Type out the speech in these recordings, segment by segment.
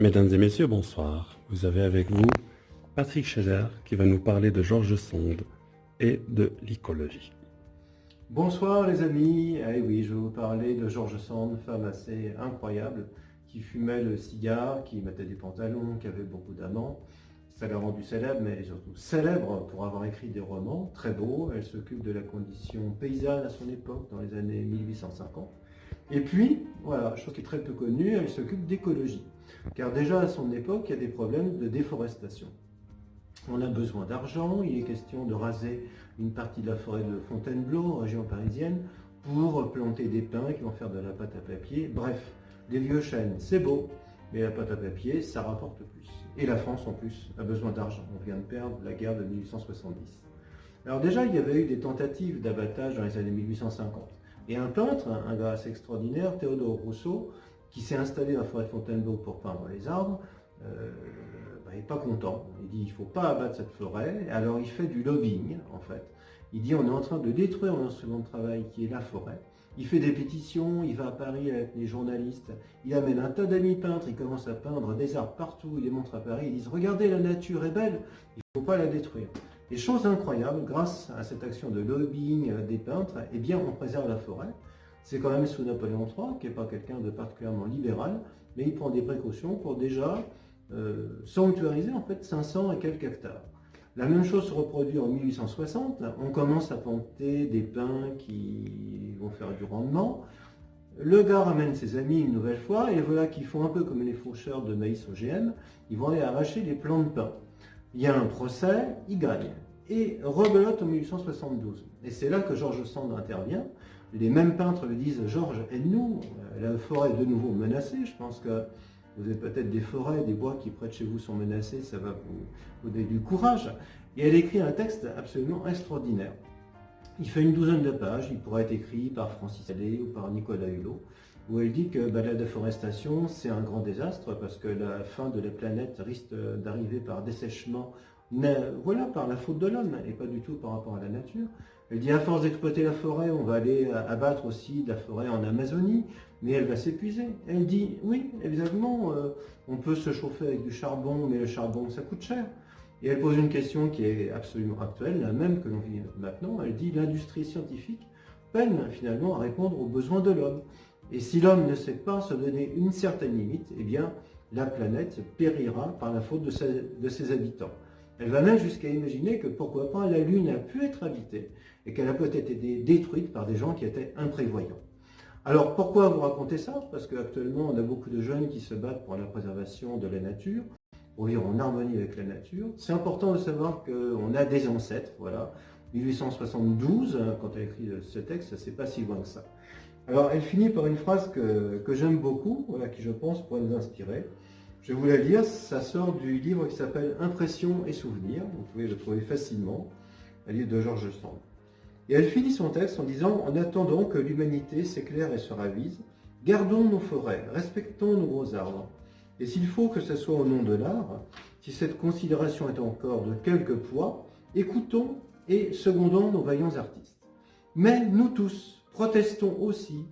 Mesdames et messieurs, bonsoir. Vous avez avec vous Patrick Scheller qui va nous parler de George Sand et de l'écologie. Bonsoir les amis, oui, je vais vous parler de George Sand, femme assez incroyable, qui fumait le cigare, qui mettait des pantalons, qui avait beaucoup d'amants. Ça l'a rendue célèbre, mais surtout célèbre pour avoir écrit des romans très beaux. Elle s'occupe de la condition paysanne à son époque, dans les années 1850. Et puis, voilà, chose qui est très peu connue, elle s'occupe d'écologie. Car déjà à son époque, il y a des problèmes de déforestation. On a besoin d'argent, il est question de raser une partie de la forêt de Fontainebleau, région parisienne, pour planter des pins qui vont faire de la pâte à papier. Bref, des vieux chênes, c'est beau, mais la pâte à papier, ça rapporte plus. Et la France, en plus, a besoin d'argent. On vient de perdre la guerre de 1870. Alors déjà, il y avait eu des tentatives d'abattage dans les années 1850. Et un peintre, un gars assez extraordinaire, Théodore Rousseau, qui s'est installé dans la forêt de Fontainebleau pour peindre les arbres, il n'est pas content. Il dit il ne faut pas abattre cette forêt. Alors il fait du lobbying, en fait. Il dit on est en train de détruire un instrument de travail qui est la forêt. Il fait des pétitions, il va à Paris avec les journalistes, il amène un tas d'amis peintres, il commence à peindre des arbres partout, il les montre à Paris, ils disent regardez la nature est belle, il ne faut pas la détruire. Et chose incroyable, grâce à cette action de lobbying des peintres, eh bien on préserve la forêt. C'est quand même sous Napoléon III, qui n'est pas quelqu'un de particulièrement libéral, mais il prend des précautions pour déjà sanctuariser en fait 500 et quelques hectares. La même chose se reproduit en 1860, on commence à planter des pins qui vont faire du rendement. Le gars ramène ses amis une nouvelle fois, et voilà qu'ils font un peu comme les faucheurs de maïs OGM, ils vont aller arracher les plants de pin. Il y a un procès, il gagne. Et rebelote en 1872. Et c'est là que George Sand intervient. Les mêmes peintres lui disent « Georges, aide-nous, la forêt est de nouveau menacée, je pense que vous avez peut-être des forêts, des bois qui près de chez vous sont menacés, ça va vous donner du courage. » Et elle écrit un texte absolument extraordinaire. Il fait une douzaine de pages, il pourrait être écrit par Francis Allais ou par Nicolas Hulot, où elle dit que la déforestation, c'est un grand désastre parce que la fin de la planète risque d'arriver par dessèchement, mais voilà, par la faute de l'homme et pas du tout par rapport à la nature. Elle dit à force d'exploiter la forêt, on va aller abattre aussi de la forêt en Amazonie, mais elle va s'épuiser. Elle dit oui, évidemment, on peut se chauffer avec du charbon, mais le charbon ça coûte cher. Et elle pose une question qui est absolument actuelle, la même que l'on vit maintenant. Elle dit l'industrie scientifique peine finalement à répondre aux besoins de l'homme. Et si l'homme ne sait pas se donner une certaine limite, eh bien la planète périra par la faute de ses habitants. Elle va même jusqu'à imaginer que pourquoi pas la Lune a pu être habitée et qu'elle a peut-être été détruite par des gens qui étaient imprévoyants. Alors pourquoi vous raconter ça? Parce qu'actuellement on a beaucoup de jeunes qui se battent pour la préservation de la nature, pour vivre en harmonie avec la nature. C'est important de savoir qu'on a des ancêtres, voilà. 1872, quand elle écrit ce texte, c'est pas si loin que ça. Alors elle finit par une phrase que j'aime beaucoup, voilà, qui je pense pourrait nous inspirer. Je vais vous la lire, ça sort du livre qui s'appelle Impressions et souvenirs, vous pouvez le trouver facilement, un livre de George Sand. Et elle finit son texte en disant « En attendant que l'humanité s'éclaire et se ravise, gardons nos forêts, respectons nos gros arbres. Et s'il faut que ce soit au nom de l'art, si cette considération est encore de quelque poids, écoutons et secondons nos vaillants artistes. Mais nous tous, protestons aussi,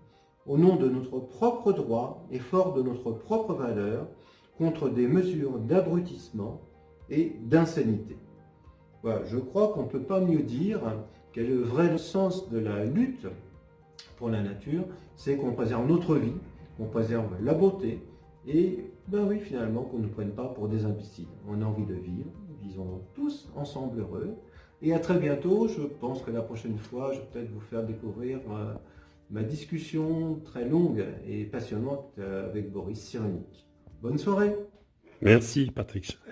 au nom de notre propre droit et fort de notre propre valeur, contre des mesures d'abrutissement et d'insanité. » Voilà, je crois qu'on ne peut pas mieux dire quel est le vrai sens de la lutte pour la nature, c'est qu'on préserve notre vie, qu'on préserve la beauté, et ben oui, finalement, qu'on ne nous prenne pas pour des imbéciles. On a envie de vivre, vivons tous ensemble heureux, et à très bientôt. Je pense que la prochaine fois, je vais peut-être vous faire découvrir ma discussion très longue et passionnante avec Boris Cyrulnik. Bonne soirée. Merci Patrick Scheller.